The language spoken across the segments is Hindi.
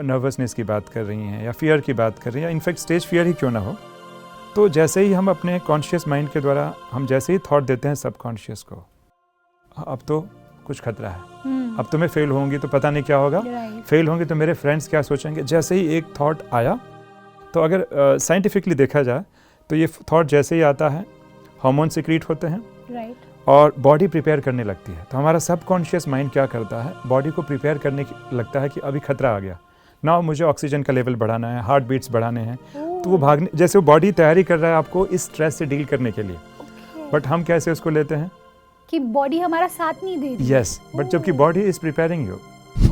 नर्वसनेस की बात कर रही हैं या फियर की बात कर रही हैं या इनफैक्ट स्टेज फियर ही क्यों ना हो, तो जैसे ही हम अपने कॉन्शियस माइंड के द्वारा हम जैसे ही थॉट देते हैं सबकॉन्शियस को, अब तो कुछ खतरा है, अब तो मैं फेल होंगी तो पता नहीं क्या होगा, फेल होंगी तो मेरे फ्रेंड्स क्या सोचेंगे। जैसे ही एक थॉट आया, तो अगर साइंटिफिकली देखा जाए तो ये थॉट जैसे ही आता है हार्मोन सिक्रीट होते हैं और बॉडी प्रिपेयर करने लगती है। तो हमारा सबकॉन्शियस माइंड क्या करता है, बॉडी को प्रिपेयर करने लगता है कि अभी खतरा आ गया, ना मुझे ऑक्सीजन का लेवल बढ़ाना है, हार्ट बीट्स बढ़ाने हैं। तो वो भागने, जैसे वो बॉडी तैयारी कर रहा है आपको इस स्ट्रेस से डील करने के लिए। बट हम कैसे उसको लेते हैं कि बॉडी हमारा साथ नहीं दे रही। यस, बट जबकि बॉडी इज प्रिपेयरिंग यू।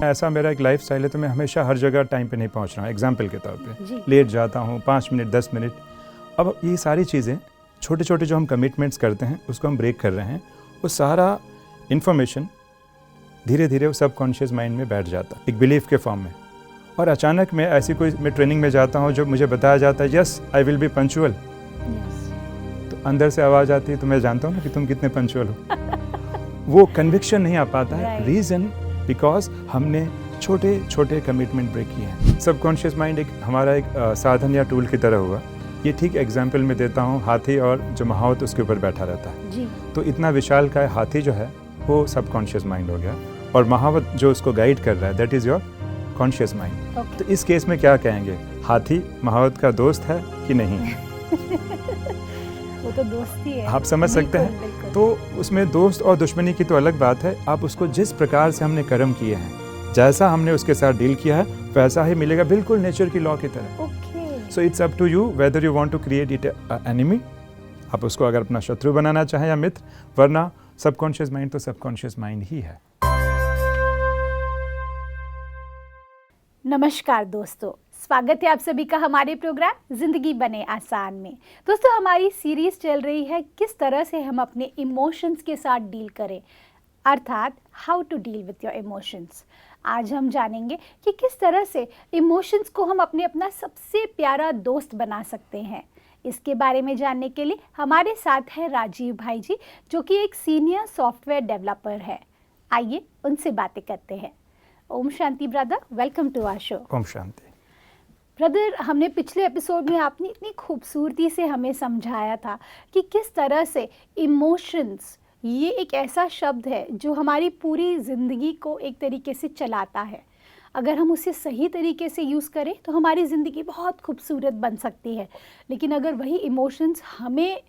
ऐसा मेरा एक लाइफ स्टाइल है, तो मैं हमेशा हर जगह टाइम पे नहीं पहुंच रहा हूँ। एग्जाम्पल के तौर पे लेट जाता हूँ 5 मिनट 10 मिनट। अब ये सारी चीज़ें छोटे छोटे जो हम कमिटमेंट्स करते हैं उसको हम ब्रेक कर रहे हैं। वो सारा इन्फॉर्मेशन धीरे धीरे वो सबकॉन्शियस माइंड में बैठ जाता है एक बिलीफ के फॉर्म में। और अचानक मैं ऐसी कोई मैं ट्रेनिंग में जाता हूँ जो मुझे बताया जाता है yes I will be punctual, तो अंदर से आवाज़ आती है तो मैं जानता हूँ ना कि तुम कितने पंक्चुअल हो। वो कन्विक्शन नहीं आ पाता है। रीज़न बिकॉज हमने छोटे छोटे कमिटमेंट ब्रेक किए हैं। सबकॉन्शियस माइंड एक हमारा एक साधन या टूल की तरह हुआ। ये ठीक एग्जाम्पल में देता हूँ, हाथी और जो महावत उसके ऊपर बैठा रहता है जी। तो इतना विशाल का हाथी जो है वो सबकॉन्शियस माइंड हो गया, और महावत जो उसको गाइड कर रहा है that is your conscious mind. तो इस केस में क्या कहेंगे, हाथी महावत का दोस्त है कि नहीं? वो तो दोस्ती है, आप समझ सकते हैं। तो उसमें दोस्त और दुश्मनी की तो अलग बात है। आप उसको जिस प्रकार से हमने कर्म किए हैं, जैसा हमने उसके साथ डील किया है वैसा ही मिलेगा, बिल्कुल नेचर की लॉ की तरह। So it's up to you whether you want to create it enemy, आप उसको अगर अपना शत्रु बनाना चाहें या मित्र, वरना सबकॉन्शियस माइंड तो सबकॉन्शियस माइंड ही है। नमस्कार दोस्तों, स्वागत है आप सभी का हमारे प्रोग्राम जिंदगी बने आसान में। दोस्तों, हमारी सीरीज चल रही है किस तरह से हम अपने इमोशंस के साथ डील करें, अर्थात how to deal with your emotions. आज हम जानेंगे कि किस तरह से इमोशंस को हम अपना सबसे प्यारा दोस्त बना सकते हैं। इसके बारे में जानने के लिए हमारे साथ है राजीव भाई जी, जो कि एक सीनियर सॉफ्टवेयर डेवलपर है। आइए उनसे बातें करते हैं। Om Shanti brother, welcome to our show. Om Shanti brother, हमने पिछले एपिसोड में आपने इतनी खूबसूरती से हमें समझाया था कि किस तरह से इमोशंस ये एक ऐसा शब्द है जो हमारी पूरी ज़िंदगी को एक तरीके से चलाता है। अगर हम उसे सही तरीके से यूज़ करें तो हमारी ज़िंदगी बहुत खूबसूरत बन सकती है, लेकिन अगर वही इमोशंस हमें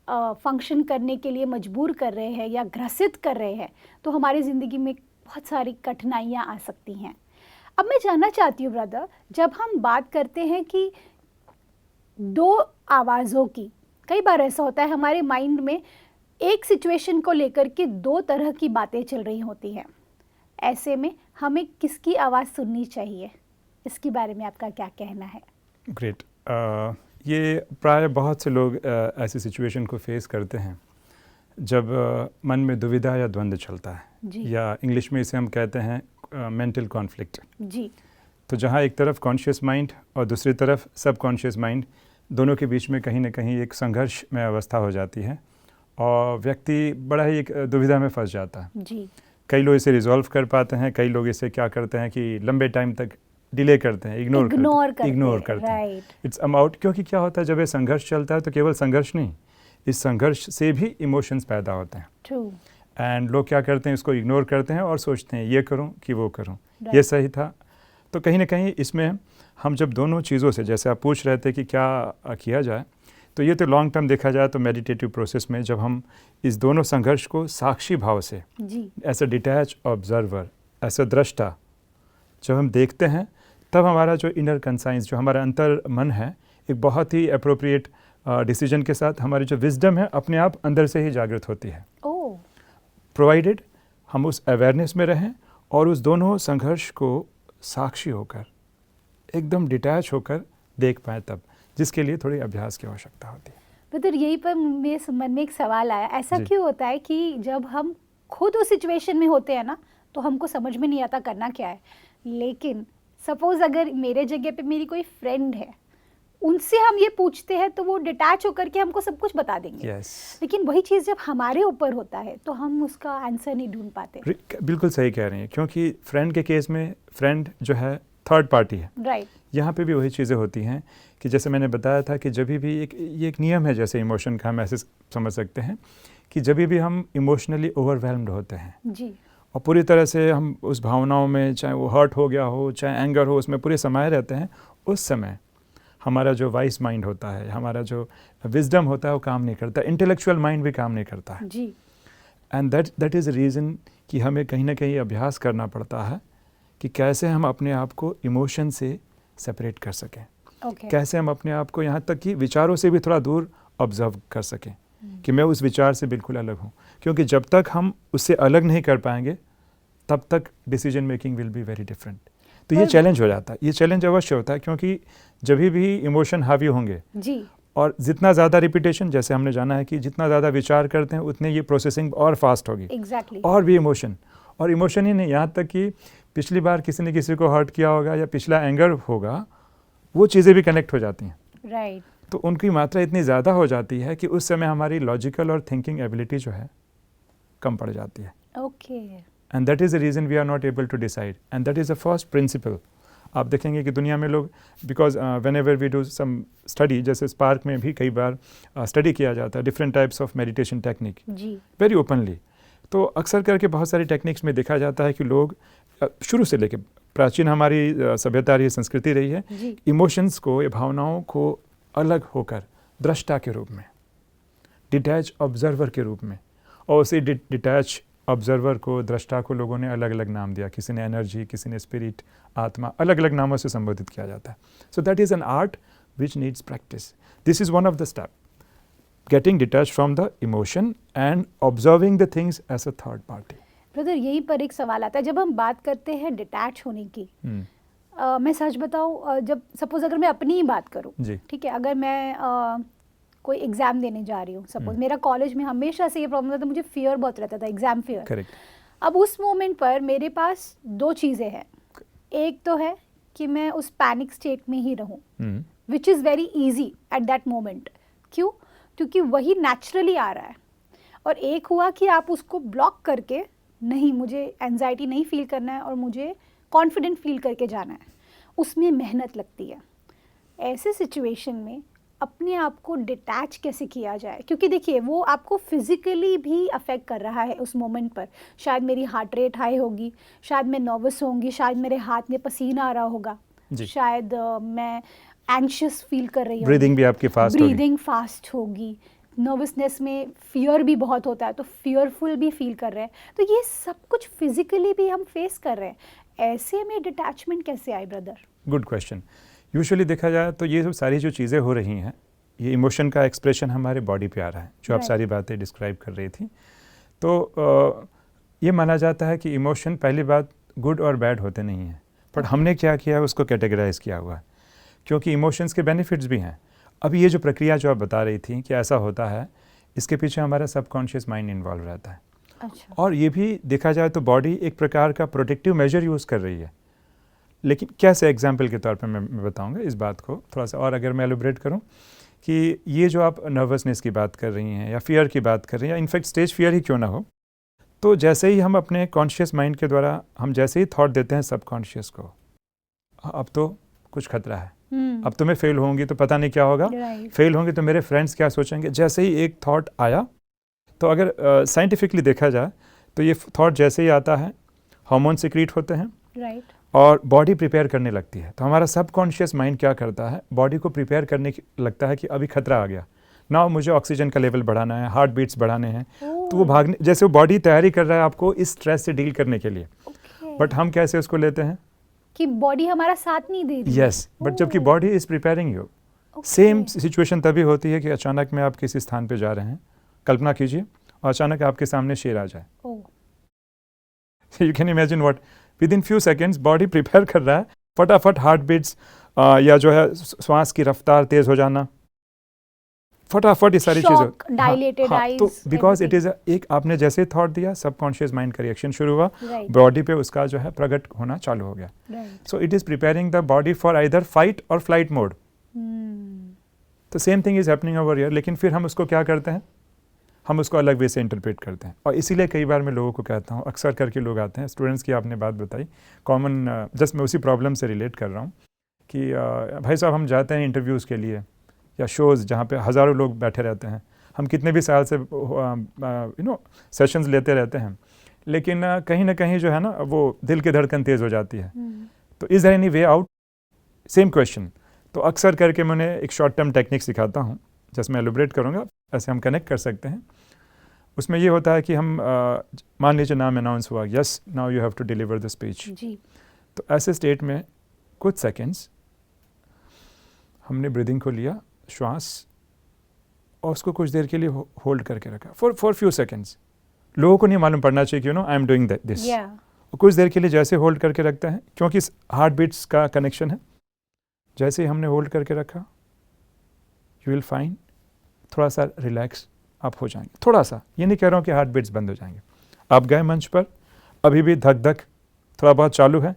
फंक्शन करने के लिए मजबूर कर रहे हैं या ग्रसित कर रहे हैं तो हमारी ज़िंदगी में बहुत सारी कठिनाइयाँ आ सकती हैं। अब मैं जानना चाहती हूँ ब्रदर, जब हम बात करते हैं कि दो आवाज़ों की, कई बार ऐसा होता है हमारे माइंड में एक सिचुएशन को लेकर के दो तरह की बातें चल रही होती हैं। ऐसे में हमें किसकी आवाज़ सुननी चाहिए, इसके बारे में आपका क्या कहना है? ग्रेट। ये प्राय बहुत से लोग ऐसी सिचुएशन को फेस करते हैं जब मन में दुविधा या द्वंद्व चलता है, या इंग्लिश में इसे हम कहते हैं मेंटल कॉन्फ्लिक्ट जी। तो जहाँ एक तरफ कॉन्शियस माइंड और दूसरी तरफ सबकॉन्शियस माइंड, दोनों के बीच में कहीं ना कहीं एक संघर्ष में अवस्था हो जाती है और व्यक्ति बड़ा ही एक दुविधा में फंस जाता है जी। कई लोग इसे रिजॉल्व कर पाते हैं, कई लोग इसे क्या करते हैं कि लंबे टाइम तक डिले करते हैं, इग्नोर करते हैं। इट्स अबाउट, क्योंकि क्या होता है जब ये संघर्ष चलता है तो केवल संघर्ष नहीं, इस संघर्ष से भी इमोशंस पैदा होते हैं। ट्रू। एंड लोग क्या करते हैं, इसको इग्नोर करते हैं और सोचते हैं ये करूं कि वो करूं, ये सही था। तो कहीं ना कहीं इसमें हम जब दोनों चीज़ों से, जैसे आप पूछ रहे थे कि क्या किया जाए, तो ये तो लॉन्ग टर्म देखा जाए तो मेडिटेटिव प्रोसेस में जब हम इस दोनों संघर्ष को साक्षी भाव से, as a detach observer, as a दृष्टा जब हम देखते हैं, तब हमारा जो इनर कंसाइंस, जो हमारा अंतर मन है, एक बहुत ही अप्रोप्रिएट डिसीजन के साथ हमारी जो विजडम है अपने आप अंदर से ही जागृत होती है। प्रोवाइडेड हम उस अवेयरनेस में रहें और उस दोनों संघर्ष को साक्षी होकर, एकदम डिटैच होकर देख पाए, तब, जिसके लिए थोड़ी अभ्यास की आवश्यकता होती है। ब्रदर, यहीं पर मेरे मन में एक सवाल आया, ऐसा क्यों होता है कि जब हम खुद उस सिचुएशन में होते हैं ना, तो हमको समझ में नहीं आता करना क्या है, लेकिन सपोज अगर मेरे जगह पे मेरी कोई फ्रेंड है, उनसे हम ये पूछते हैं तो वो डिटैच होकर के हमको सब कुछ बता देंगे। लेकिन वही चीज़ जब हमारे ऊपर होता है तो हम उसका आंसर नहीं ढूंढ पाते। बिल्कुल सही कह रही हैं, क्योंकि फ्रेंड के केस में फ्रेंड जो है थर्ड पार्टी है। राइट। यहाँ पे भी वही चीज़ें होती हैं कि जैसे मैंने बताया था कि जब भी ये एक नियम है जैसे इमोशन का हम ऐसे समझ सकते हैं कि जब भी हम इमोशनली ओवरवेल्म्ड होते हैं जी। और पूरी तरह से हम उस भावनाओं में, चाहे वो हर्ट हो गया हो, चाहे एंगर हो, उसमें पूरे समाये रहते हैं, उस समय हमारा जो वाइस माइंड होता है, हमारा जो विजडम होता है वो काम नहीं करता, इंटेलेक्चुअल माइंड भी काम नहीं करता है जी। एंड दैट इज़ रीज़न कि हमें कहीं ना कहीं अभ्यास करना पड़ता है कि कैसे हम अपने आप को इमोशन से सेपरेट कर सकें। कैसे हम अपने आप को यहाँ तक कि विचारों से भी थोड़ा दूर ऑब्जर्व कर सकें कि मैं उस विचार से बिल्कुल अलग हूँ, क्योंकि जब तक हम उससे अलग नहीं कर पाएंगे तब तक decision making will be very different. तो ये चैलेंज हो जाता है, ये चैलेंज अवश्य होता है, क्योंकि जब भी इमोशन हावी होंगे जी, और जितना ज़्यादा रिपीटेशन, जैसे हमने जाना है कि जितना ज़्यादा विचार करते हैं उतने ये प्रोसेसिंग और फास्ट होगी। एग्जैक्टली। और भी इमोशन, और इमोशन ही नहीं, यहाँ तक कि पिछली बार किसी ने किसी को हर्ट किया होगा या पिछला एंगर होगा, वो चीज़ें भी कनेक्ट हो जाती हैं। राइट। तो उनकी मात्रा इतनी ज़्यादा हो जाती है कि उस समय हमारी लॉजिकल और थिंकिंग एबिलिटी जो है कम पड़ जाती है। Okay. And that is the reason we are not able to decide, and that is the first principle. आप देखेंगे कि दुनिया में लोग, because whenever we do some study, जैसे स्पार्क में भी कई बार स्टडी किया जाता है different types of meditation technique जी। वेरी ओपनली, तो अक्सर करके बहुत सारी टेक्निक्स में देखा जाता है कि लोग शुरू से लेकर प्राचीन हमारी सभ्यता रही, संस्कृति रही है, इमोशंस को या भावनाओं को अलग होकर दृष्टा के रूप में, डिटैच ऑब्जर्वर के रूप में, और उसी डिटैच ऑब्जर्वर को, दृष्टा को लोगों ने अलग अलग नाम दिया, किसी ने एनर्जी, किसी ने स्पिरिट, आत्मा, अलग अलग नामों से संबोधित किया जाता है। So that is an art which needs practice. This is one of the step, getting detached from the emotion and observing the things as a third party. Brother, यहीं पर एक सवाल आता है, जब हम बात करते हैं डिटैच होने की, मैं सच बताऊं, जब सपोज अगर मैं अपनी ही बात करूं, ठीक है, अगर मैं कोई एग्जाम देने जा रही हूँ, सपोज मेरा कॉलेज में हमेशा से ये प्रॉब्लम था, मुझे फियर बहुत रहता था, एग्जाम फियर। करेक्ट। अब उस मोमेंट पर मेरे पास दो चीज़ें हैं। एक तो है कि मैं उस पैनिक स्टेट में ही रहूं, which is very easy at that moment. क्यों? क्योंकि वही नेचुरली आ रहा है। और एक हुआ कि आप उसको ब्लॉक करके, नहीं मुझे एंजाइटी नहीं फील करना है और मुझे कॉन्फिडेंट फील करके जाना है, उसमें मेहनत लगती है। ऐसे सिचुएशन में अपने आप को डिटैच कैसे किया जाए? क्योंकि देखिए, वो आपको फिजिकली भी अफेक्ट कर रहा है उस मोमेंट पर। शायद मेरी हार्ट रेट हाई होगी, शायद मैं नर्वस होंगी, शायद मेरे हाथ में पसीना आ रहा होगा, शायद मैं एंशियस फील कर रही हूँ, ब्रीदिंग भी आपकी फास्ट होगी, ब्रीदिंग फास्ट होगी, नर्वसनेस में फियर भी बहुत होता है, तो फियरफुल भी फील कर रहे हैं। तो ये सब कुछ फिजिकली भी हम फेस कर रहे हैं। ऐसे में डिटैचमेंट कैसे आए ब्रदर? Good question. यूजुअली देखा जाए तो ये सारी जो चीज़ें हो रही हैं, ये इमोशन का एक्सप्रेशन हमारे बॉडी पे आ रहा है, जो आप सारी बातें डिस्क्राइब कर रही थी। तो ये माना जाता है कि इमोशन, पहली बात, गुड और बैड होते नहीं हैं, बट हमने क्या किया है उसको कैटेगराइज किया हुआ है, क्योंकि इमोशंस के बेनिफिट्स भी हैं। अब ये जो प्रक्रिया जो आप बता रही थी कि ऐसा होता है, इसके पीछे हमारा सबकॉन्शियस माइंड इन्वॉल्व रहता है। अच्छा। और ये भी देखा जाए तो बॉडी एक प्रकार का प्रोटेक्टिव मेजर यूज़ कर रही है। लेकिन कैसे, एग्जाम्पल के तौर पे मैं बताऊंगा इस बात को थोड़ा सा, और अगर मैं एलोबरेट करूं कि ये जो आप नर्वसनेस की बात कर रही हैं या फियर की बात कर रही हैं, इनफैक्ट स्टेज फियर ही क्यों ना हो, तो जैसे ही हम अपने कॉन्शियस माइंड के द्वारा हम जैसे ही थॉट देते हैं सबकॉन्शियस को, अब तो कुछ खतरा है, अब तो मैं फेल होंगी तो पता नहीं क्या होगा, फेल होंगी तो मेरे फ्रेंड्स क्या सोचेंगे, जैसे ही एक थॉट आया, तो अगर साइंटिफिकली देखा जाए तो ये थॉट जैसे ही आता है, हार्मोन सिक्रीट होते हैं, और बॉडी प्रिपेयर करने लगती है। तो हमारा सबकॉन्शियस माइंड क्या करता है, बॉडी को प्रिपेयर करने लगता है कि अभी खतरा आ गया, ना मुझे ऑक्सीजन का लेवल बढ़ाना है, हार्ट बीट्स बढ़ाने हैं, तो वो भागने, जैसे वो बॉडी तैयारी कर रहा है आपको इस स्ट्रेस से डील करने के लिए। बट हम कैसे उसको लेते हैं कि बॉडी हमारा साथ नहीं दे रही। यस, बट जबकि body is preparing you. Same situation तभी होती है कि अचानक में आप किसी स्थान पे जा रहे हैं, कल्पना कीजिए, और अचानक आपके सामने शेर आ जाए। You can imagine what, with in few seconds body prepare कर रहा है, फटाफट हार्ट बीट्स या जो है श्वास की रफ्तार तेज हो जाना, फटाफट ये सारी चीजें, डायलेटेड आईज, तो बिकॉज इट इज एक, आपने जैसे थॉट दिया, सबकॉन्शियस माइंड का रिएक्शन शुरू हुआ, बॉडी पे उसका जो है प्रकट होना चालू हो गया। So it is preparing the body for either fight और फ्लाइट मोड। तो same thing is happening over here. लेकिन फिर हम उसको क्या करते हैं, हम उसको अलग वे से इंटरप्रेट करते हैं। और इसीलिए कई बार मैं लोगों को कहता हूँ, अक्सर करके लोग आते हैं, स्टूडेंट्स की आपने बात बताई, कॉमन जस्ट मैं उसी प्रॉब्लम से रिलेट कर रहा हूँ कि भाई साहब हम जाते हैं इंटरव्यूज़ के लिए या शोज़ जहाँ पे हज़ारों लोग बैठे रहते हैं, हम कितने भी साल से सेशंस लेते रहते हैं, लेकिन कहीं ना कहीं जो है ना वो दिल की धड़कन तेज़ हो जाती है। तो is there any way out, same question. तो अक्सर करके मैंने एक शॉर्ट टर्म टेक्निक सिखाता हूँ, जैसे मैं एलुब्रेट करूँगा, ऐसे हम कनेक्ट कर सकते हैं। उसमें ये होता है कि हम मान लीजिए नाम अनाउंस हुआ, yes now you have to deliver the speech. तो ऐसे स्टेट में कुछ सेकेंड्स हमने ब्रीदिंग को लिया, श्वास, और उसको कुछ देर के लिए होल्ड करके रखा फॉर फ्यू सेकेंड्स। लोगों को नहीं मालूम पड़ना चाहिए कि आई एम डूइंग दिस। कुछ देर के लिए जैसे होल्ड करके रखते हैं, क्योंकि हार्ट बीट्स का कनेक्शन है, जैसे ही हमने होल्ड करके रखा, यू विल फाइंड थोड़ा सा रिलैक्स आप हो जाएंगे। थोड़ा सा, ये नहीं कह रहा हूँ कि हार्ट बीट्स बंद हो जाएंगे। आप गए मंच पर, अभी भी धक धक थोड़ा बहुत चालू है,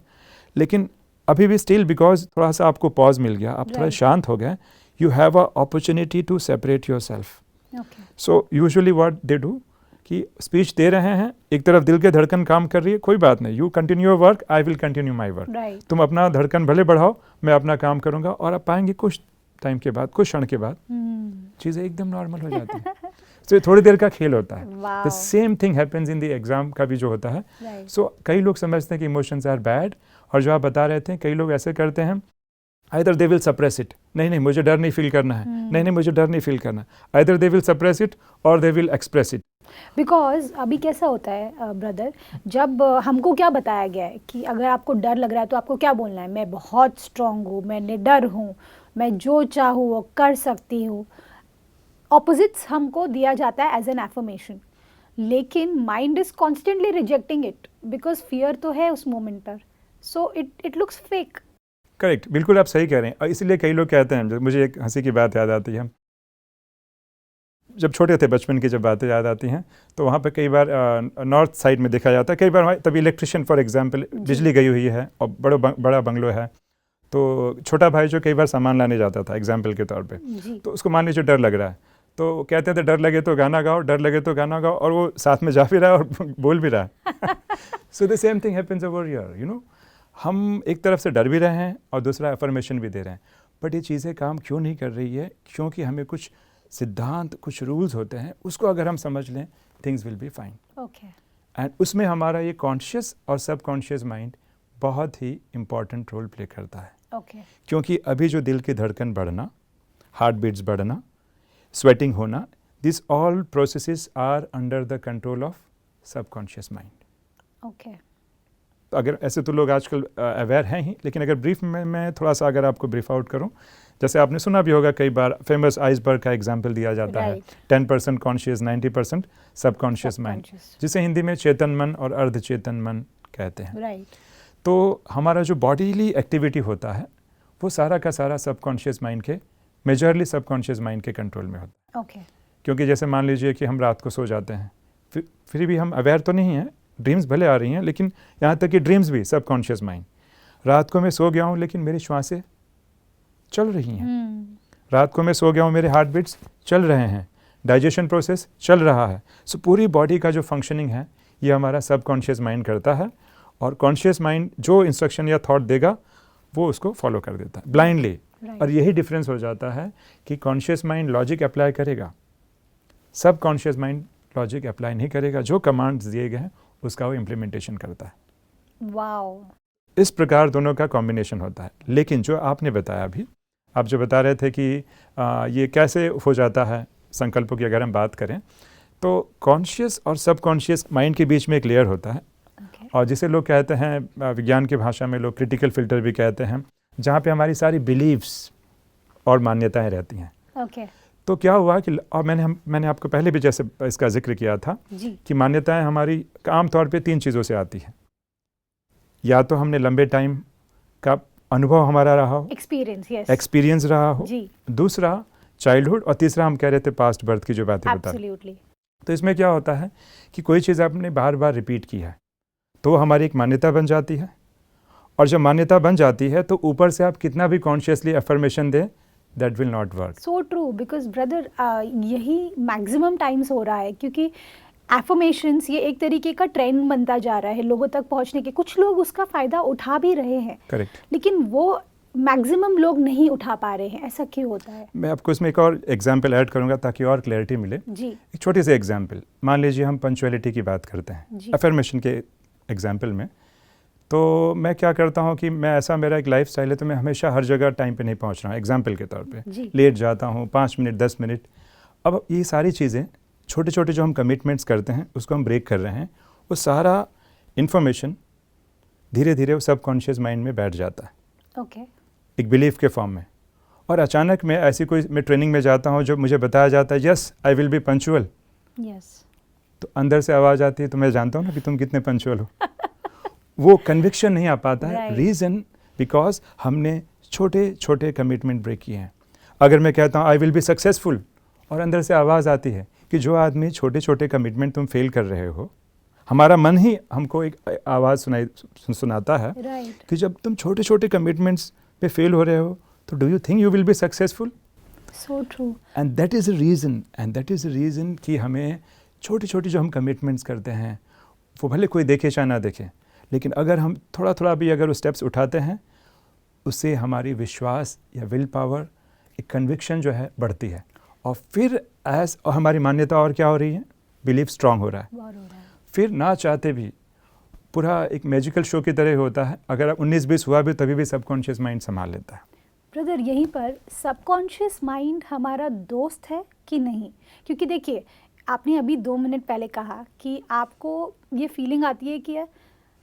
लेकिन अभी भी स्टिल, बिकॉज थोड़ा सा आपको पॉज मिल गया, आप थोड़ा शांत हो गए, you have a opportunity to separate your self. So usually what they do कि स्पीच दे रहे हैं, एक तरफ दिल के धड़कन काम कर रही है, कोई बात नहीं, you continue your work, I will continue my work. तुम अपना धड़कन भले बढ़ाओ, मैं अपना काम करूंगा, और आप पाएंगे कुछ टाइम के बाद, कुछ क्षण के बाद चीज़ें एकदम नॉर्मल हो जाती हैं। तो ये थोड़ी देर का खेल होता है। The same thing happens in the exam का भी जो होता है। सो कई लोग समझते हैं कि इमोशंस आर बैड, और जो आप बता रहे थे, कई लोग ऐसे करते हैं, either they will suppress it, नहीं मुझे डर नहीं फील करना है, नहीं मुझे डर नहीं फील करना, either they will suppress it or they will express it. Because अभी कैसा होता है ब्रदर, जब हमको क्या बताया गया है कि अगर आपको डर लग रहा है तो आपको क्या बोलना है, मैं बहुत स्ट्रांग हूँ, मैं निडर हूँ, मैं जो चाहूँ वो कर सकती हूँ। ऑपोजिट्स हमको दिया जाता है एज एन एफर्मेशन, लेकिन mind is constantly rejecting it because fear तो है उस मोमेंट पर, so it looks fake. Correct, बिल्कुल आप सही कह रहे हैं। और इसलिए कई लोग कहते हैं, मुझे एक हंसी की बात याद आती है, जब छोटे थे, बचपन की जब बातें याद आती हैं, तो वहाँ पे कई बार नॉर्थ साइड में देखा जाता है, कई बार तभी इलेक्ट्रिशियन फॉर एग्जांपल, बिजली गई हुई है और बड़ा बंगलो है, तो छोटा भाई जो कई बार सामान लाने जाता था एग्जांपल के तौर पे, तो उसको मान लीजिए डर लग रहा है, तो कहते थे डर लगे तो गाना गाओ, डर लगे तो गाना गाओ, और वो साथ में जा भी रहा है और बोल भी रहा है। So the same thing happens over here, you know, हम एक तरफ से डर भी रहे हैं और दूसरा अफर्मेशन भी दे रहे हैं, बट ये चीज़ें काम क्यों नहीं कर रही है? क्योंकि हमें कुछ सिद्धांत, कुछ रूल्स होते हैं, उसको अगर हम समझ लें, things will be fine. Okay. And उसमें हमारा ये कॉन्शियस और सबकॉन्शियस माइंड बहुत ही इम्पॉर्टेंट रोल प्ले करता है। Okay. क्योंकि अभी जो दिल की धड़कन बढ़ना, हार्ट बीट्स बढ़ना, स्वेटिंग होना, this all processes are under the control of subconscious mind. Okay. तो अगर ऐसे तो लोग आजकल अवेयर हैं ही, लेकिन अगर ब्रीफ में मैं थोड़ा सा अगर आपको ब्रीफ आउट करूं, जैसे आपने सुना भी होगा कई बार फेमस आइसबर्ग का एग्जाम्पल दिया जाता है, 10% कॉन्शियस, 90% सबकॉन्शियस माइंड, जिसे हिंदी में चेतन मन और अर्धचेतन मन कहते हैं। तो हमारा जो बॉडीली एक्टिविटी होता है, वो सारा का सारा सबकॉन्शियस माइंड के, मेजरली सबकॉन्शियस माइंड के कंट्रोल में होता है। Okay. क्योंकि जैसे मान लीजिए कि हम रात को सो जाते हैं, फिर भी हम अवेयर तो नहीं हैं, ड्रीम्स भले आ रही हैं, लेकिन यहाँ तक कि ड्रीम्स भी सबकॉन्शियस माइंड। रात को मैं सो गया हूँ लेकिन मेरी श्वासें चल रही हैं, रात को मैं सो गया हूँ, मेरे हार्ट बीट्स चल रहे हैं, डाइजेशन प्रोसेस चल रहा है। सो पूरी बॉडी का जो फंक्शनिंग है, ये हमारा सबकॉन्शियस माइंड करता है, और कॉन्शियस माइंड जो इंस्ट्रक्शन या थॉट देगा वो उसको फॉलो कर देता है ब्लाइंडली। और यही डिफरेंस हो जाता है कि कॉन्शियस माइंड लॉजिक अप्लाई करेगा, सबकॉन्शियस माइंड लॉजिक अप्लाई नहीं करेगा, जो कमांड्स दिए गए हैं उसका वो इम्प्लीमेंटेशन करता है। वाओ। इस प्रकार दोनों का कॉम्बिनेशन होता है। लेकिन जो आपने बताया अभी, आप जो बता रहे थे कि ये कैसे हो जाता है संकल्पों की अगर हम बात करें, तो कॉन्शियस और सबकॉन्शियस माइंड के बीच में एक लेयर होता है, और जिसे लोग कहते हैं, विज्ञान की भाषा में लोग क्रिटिकल फिल्टर भी कहते हैं, जहाँ पे हमारी सारी बिलीव्स और मान्यताएं रहती हैं। Okay. तो क्या हुआ कि, और मैंने आपको पहले भी जैसे इसका जिक्र किया था कि मान्यताएं हमारी आमतौर पे 3 चीज़ों से आती हैं। या तो हमने लंबे टाइम का अनुभव हमारा रहा हो, एक्सपीरियंस रहा हो, दूसरा चाइल्डहुड, और तीसरा हम कह रहे थे पास्ट बर्थ की जो बातें बता रहे। तो इसमें क्या होता है कि कोई चीज़ आपने बार बार रिपीट की है, तो हमारी एक मान्यता बन जाती है, और जब मान्यता बन जाती है तो ऊपर से आप कितना भी कॉन्शियसली अफर्मेशन दें, that will not work. So true, because brother यही मैक्सिमम टाइम्स हो रहा है, क्योंकि एफर्मेशंस ये एक तरीके का ट्रेंड बनता जा रहा है लोगों तक पहुंचने के। कुछ लोग उसका फ़ायदा उठा भी रहे हैं, करेक्ट, लेकिन वो मैक्सिमम लोग नहीं उठा पा रहे हैं। ऐसा क्यों होता है? मैं आपको इसमें एक और एग्जांपल ऐड करूंगा ताकि और क्लैरिटी मिले जी एक छोटी सी एग्जांपल। मान लीजिए हम पंक्चुअलिटी की बात करते हैं जी। अफर्मेशन के एग्जांपल में, तो मैं क्या करता हूँ कि मैं ऐसा मेरा एक लाइफ स्टाइल है, तो मैं हमेशा हर जगह टाइम पे नहीं पहुँच रहा हूँ। एग्जांपल के तौर पे जी लेट जाता हूँ 5 मिनट 10 मिनट। अब ये सारी चीज़ें छोटे छोटे जो हम कमिटमेंट्स करते हैं उसको हम ब्रेक कर रहे हैं। वो सारा इन्फॉर्मेशन धीरे धीरे वो सबकॉन्शियस माइंड में बैठ जाता है ओके एक बिलीफ के फॉर्म में। और अचानक मैं ऐसी कोई मैं ट्रेनिंग में जाता हूँ जो मुझे बताया जाता है yes I will be punctual, yes तो अंदर से आवाज़ आती है तो मैं जानता हूँ ना कि तुम कितने पंक्चुअल हो। वो कन्विक्शन नहीं आ पाता है। Right. रीज़न बिकॉज हमने छोटे छोटे कमिटमेंट ब्रेक किए हैं। अगर मैं कहता हूँ आई विल बी सक्सेसफुल और अंदर से आवाज़ आती है कि जो आदमी छोटे छोटे कमिटमेंट तुम फेल कर रहे हो, हमारा मन ही हमको एक आवाज़ सुनाता है राइट। कि जब तुम छोटे छोटे कमिटमेंट्स पे फेल हो रहे हो तो do you think you will be successful. So true. And that is a reason कि हमें छोटी छोटी जो हम कमिटमेंट्स करते हैं वो भले कोई देखे चाहे ना देखे, लेकिन अगर हम थोड़ा थोड़ा भी अगर वो स्टेप्स उठाते हैं उससे हमारी विश्वास या विल पावर एक कन्विक्शन जो है बढ़ती है। और फिर और हमारी मान्यता और क्या हो रही है, बिलीफ स्ट्रांग हो रहा है। फिर ना चाहते भी पूरा एक मैजिकल शो की तरह होता है। अगर 19-20 हुआ भी तभी भी सबकॉन्शियस माइंड संभाल लेता है। ब्रदर यहीं पर सबकॉन्शियस माइंड हमारा दोस्त है कि नहीं? क्योंकि देखिए आपने अभी 2 मिनट पहले कहा कि आपको ये फीलिंग आती है कि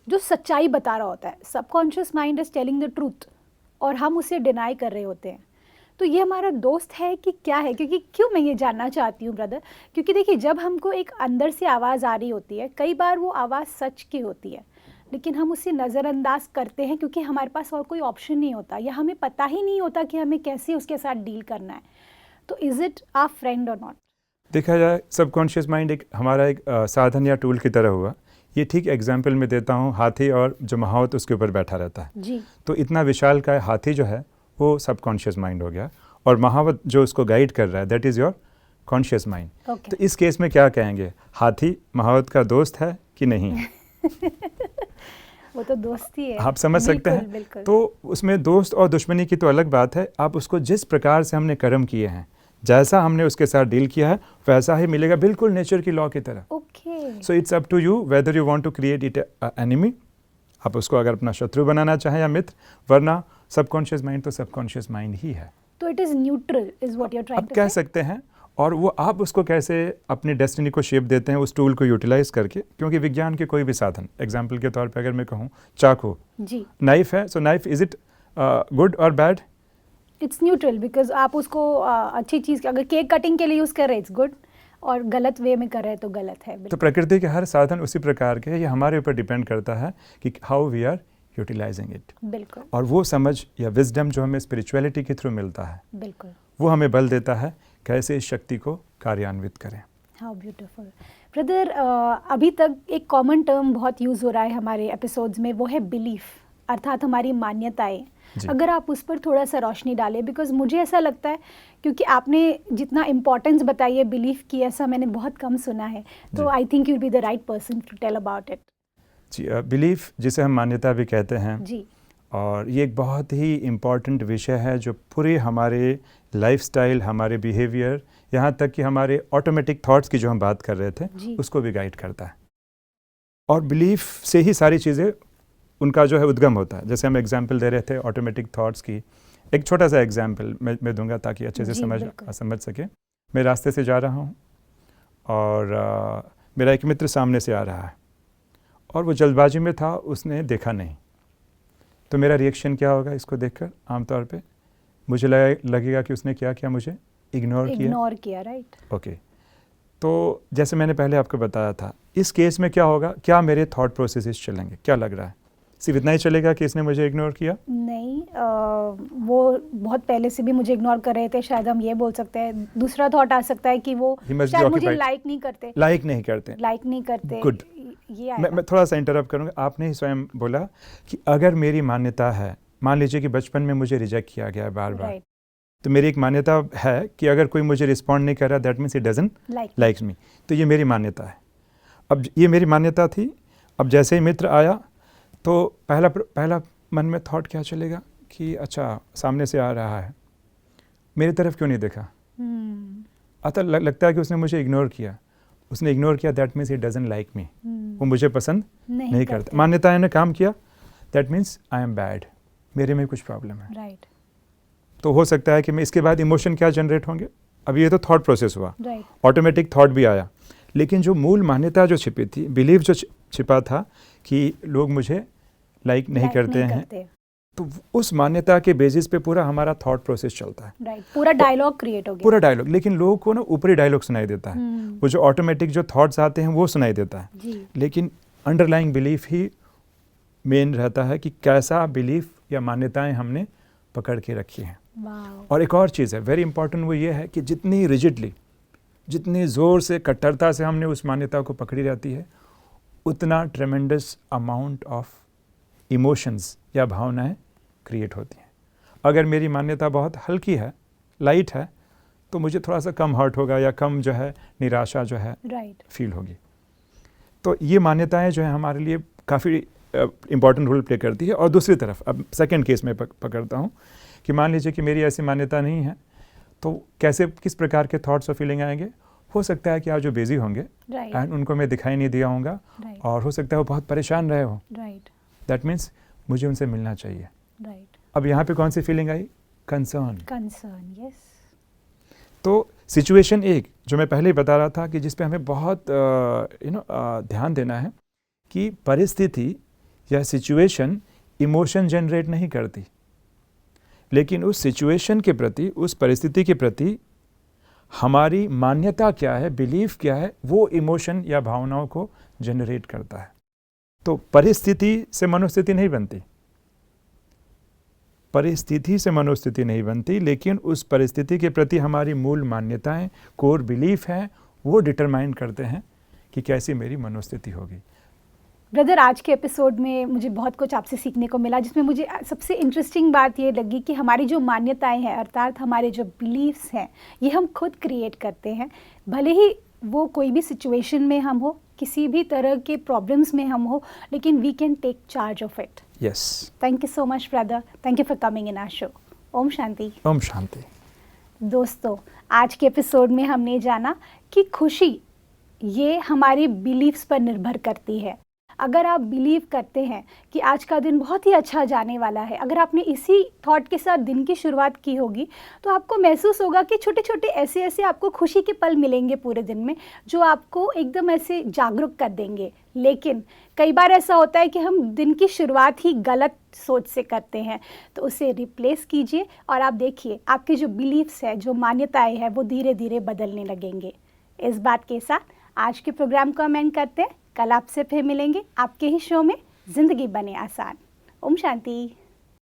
जो सच्चाई बता रहा होता है subconscious mind is telling the truth और हम उसे डिनाई कर रहे होते हैं। तो ये हमारा दोस्त है कि क्या है? क्योंकि क्यों मैं ये जानना चाहती हूँ ब्रदर, क्योंकि देखिए जब हमको एक अंदर से आवाज़ आ रही होती है, कई बार वो आवाज़ सच की होती है, लेकिन हम उसे नज़रअंदाज करते हैं क्योंकि हमारे पास और कोई ऑप्शन नहीं होता या हमें पता ही नहीं होता कि हमें कैसे उसके साथ डील करना है। तो इज़ इट आवर फ्रेंड और नॉट? देखा जाए सबकॉन्शियस माइंड एक हमारा एक साधन या टूल की तरह हुआ। ये ठीक एग्जाम्पल में देता हूँ, हाथी और जो महावत उसके ऊपर बैठा रहता है जी। तो इतना विशाल का हाथी जो है वो सबकॉन्शियस माइंड हो गया और महावत जो उसको गाइड कर रहा है that is your conscious mind. तो इस केस में क्या कहेंगे, हाथी महावत का दोस्त है कि नहीं है? वो तो दोस्ती है, आप समझ सकते हैं। बिल्कुल। तो उसमें दोस्त और दुश्मनी की तो अलग बात है। आप उसको जिस प्रकार से हमने कर्म किए हैं, जैसा हमने उसके साथ डील किया है वैसा ही मिलेगा, बिल्कुल नेचर की लॉ की तरह। Okay. So it's up to you whether you want to create it enemy, आप उसको अगर अपना शत्रु बनाना चाहें या मित्र, वरना सबकॉन्शियस माइंड तो सबकॉन्शियस माइंड ही है। तो it is neutral is what you are trying आप टू कह से? सकते हैं। और वो आप उसको कैसे अपनी डेस्टिनी को शेप देते हैं उस टूल को यूटिलाइज करके, क्योंकि विज्ञान के कोई भी साधन, एग्जाम्पल के तौर पे अगर मैं कहूँ चाकू, जी, नाइफ है, सो नाइफ इज इट गुड और बैड? इट्स न्यूट्रल बिकॉज आप उसको अच्छी चीज़, अगर केक कटिंग के लिए यूज़ कर रहे हैं इट्स गुड, और गलत वे में कर रहे हैं तो गलत है। तो प्रकृति के हर साधन उसी प्रकार के, ये हमारे ऊपर डिपेंड करता है कि how we are utilizing it. बिल्कुल और वो समझ या विजडम जो हमें स्पिरिचुअलिटी के थ्रू मिलता है, बिल्कुल, वो हमें बल देता है कैसे इस शक्ति को कार्यान्वित करें। How beautiful. ब्रदर अभी तक एक कॉमन टर्म बहुत यूज़ हो रहा है हमारे एपिसोड्स में, वो है बिलीफ, अर्थात हमारी मान्यताएं। अगर आप उस पर थोड़ा सा रोशनी डालें, बिकॉज मुझे ऐसा लगता है, क्योंकि आपने जितना इम्पोर्टेंस बताई है बिलीफ की, ऐसा मैंने बहुत कम सुना है, तो I think you be the right person to tell about it. जी, बिलीफ जिसे हम मान्यता भी कहते हैं जी, और ये एक बहुत ही इम्पॉर्टेंट विषय है जो पूरे हमारे लाइफस्टाइल, हमारे बिहेवियर, यहाँ तक कि हमारे ऑटोमेटिक थॉट्स की जो हम बात कर रहे थे उसको भी गाइड करता है। और बिलीफ से ही सारी चीज़ें उनका जो है उद्गम होता है। जैसे हम एग्जाम्पल दे रहे थे ऑटोमेटिक थॉट्स की, एक छोटा सा एग्जाम्पल मैं दूंगा ताकि अच्छे से समझ सके। मैं रास्ते से जा रहा हूँ और मेरा एक मित्र सामने से आ रहा है और वो जल्दबाजी में था, उसने देखा नहीं, तो मेरा रिएक्शन क्या होगा इसको देखकर? आमतौर पे मुझे लगेगा कि उसने क्या किया, मुझे इग्नोर किया, राइट? ओके। तो जैसे मैंने पहले आपको बताया था, इस केस में क्या होगा, क्या मेरे थॉट प्रोसेसेस चलेंगे? क्या लग रहा है, सिर्फ इतना ही चलेगा कि इसने मुझे इग्नोर किया? नहीं, वो बहुत पहले से भी मुझे इग्नोर कर रहे थे, शायद हम ये बोल सकते हैं। दूसरा थॉट आ सकता है कि वो शायद मुझे लाइक नहीं करते। गुड। मैं थोड़ा सा इंटरप्ट करूँगा। आपने ही स्वयं बोला कि अगर मेरी मान्यता है, मान लीजिए कि बचपन में मुझे रिजेक्ट किया गया बार बार, तो मेरी एक मान्यता है कि अगर कोई मुझे रिस्पॉन्ड नहीं कर रहा that means it doesn't likes me. तो ये मेरी मान्यता है। अब ये मेरी मान्यता थी। अब जैसे ही मित्र आया तो पहला मन में थॉट क्या चलेगा कि अच्छा सामने से आ रहा है, मेरी तरफ क्यों नहीं देखा। अतः लगता है कि उसने मुझे इग्नोर किया। उसने इग्नोर किया that means it doesn't like me, वो मुझे पसंद नहीं करता। मान्यताएं ने काम किया, that means I am bad, मेरे में कुछ प्रॉब्लम है। राइट। तो हो सकता है कि मैं इसके बाद इमोशन क्या जनरेट होंगे। अब ये तो थॉट प्रोसेस हुआ, ऑटोमेटिक थॉट भी आया, लेकिन जो मूल मान्यता जो छिपी थी, बिलीव जो छिपा था कि लोग मुझे लाइक नहीं करते हैं, तो उस मान्यता के बेसिस पे पूरा हमारा थॉट प्रोसेस चलता है। राइट, पूरा डायलॉग क्रिएट हो गया। पूरा डायलॉग, लेकिन लोगों को ना ऊपरी डायलॉग सुनाई देता है, वो जो ऑटोमेटिक जो थॉट्स आते हैं वो सुनाई देता है जी। लेकिन अंडरलाइंग बिलीफ ही मेन रहता है कि कैसा बिलीफ या मान्यताएं हमने पकड़ के रखी हैं। और एक और चीज़ है वेरी इंपॉर्टेंट, वो ये है कि जितनी रिजिडली, जितनी ज़ोर से, कट्टरता से हमने उस मान्यता को पकड़ी रहती है, उतना ट्रेमेंडस अमाउंट ऑफ इमोशंस या भावनाएं क्रिएट होती हैं। अगर मेरी मान्यता बहुत हल्की है, लाइट है, तो मुझे थोड़ा सा कम हर्ट होगा या कम जो है निराशा जो है फील होगी। तो ये मान्यताएं जो है हमारे लिए काफ़ी इम्पॉर्टेंट रोल प्ले करती है। और दूसरी तरफ अब सेकंड केस में पकड़ता हूँ कि मान लीजिए कि मेरी ऐसी मान्यता नहीं है, तो कैसे, किस प्रकार के थॉट्स और फीलिंग आएंगे। हो सकता है कि आप जो बिजी होंगे एंड उनको मैं दिखाई नहीं दिया होगा, और हो सकता है वो बहुत परेशान रहे हो, दैट मीन्स मुझे उनसे मिलना चाहिए। अब यहाँ पे कौन सी फीलिंग आई? Concern, yes. तो सिचुएशन एक जो मैं पहले ही बता रहा था कि जिस पे हमें बहुत ध्यान देना है कि परिस्थिति या सिचुएशन इमोशन जनरेट नहीं करती, लेकिन उस सिचुएशन के प्रति, उस परिस्थिति के प्रति हमारी मान्यता क्या है, बिलीफ क्या है, वो इमोशन या भावनाओं को जनरेट करता है। तो परिस्थिति से मनोस्थिति नहीं बनती, परिस्थिति से मनोस्थिति नहीं बनती, लेकिन उस परिस्थिति के प्रति हमारी मूल मान्यताएं, कोर बिलीफ हैं, वो डिटरमाइन करते हैं कि कैसी मेरी मनोस्थिति होगी। ब्रदर, आज के एपिसोड में मुझे बहुत कुछ आपसे सीखने को मिला, जिसमें मुझे सबसे इंटरेस्टिंग बात ये लगी कि हमारी जो मान्यताएं हैं, अर्थात हमारे जो बिलीफ्स हैं, ये हम खुद क्रिएट करते हैं। भले ही वो कोई भी सिचुएशन में हम हो, किसी भी तरह के प्रॉब्लम्स में हम हो, लेकिन we can take charge of it. Yes. Thank you so much brother, thank you for coming in our show. Om Shanti. Om Shanti. दोस्तों, आज के एपिसोड में हमने जाना कि खुशी ये हमारे बिलीफ्स पर निर्भर करती है। अगर आप बिलीव करते हैं कि आज का दिन बहुत ही अच्छा जाने वाला है, अगर आपने इसी थॉट के साथ दिन की शुरुआत की होगी, तो आपको महसूस होगा कि छोटे छोटे ऐसे आपको खुशी के पल मिलेंगे पूरे दिन में, जो आपको एकदम ऐसे जागरूक कर देंगे। लेकिन कई बार ऐसा होता है कि हम दिन की शुरुआत ही गलत सोच से करते हैं, तो उसे रिप्लेस कीजिए और आप देखिए आपके जो बिलीफ्स है, जो मान्यताएं हैं, वो धीरे धीरे बदलने लगेंगे। इस बात के साथ आज के प्रोग्राम को हम एंड करते हैं। कल आपसे फिर मिलेंगे आपके ही शो में ज़िंदगी बने आसान। ओम शांति।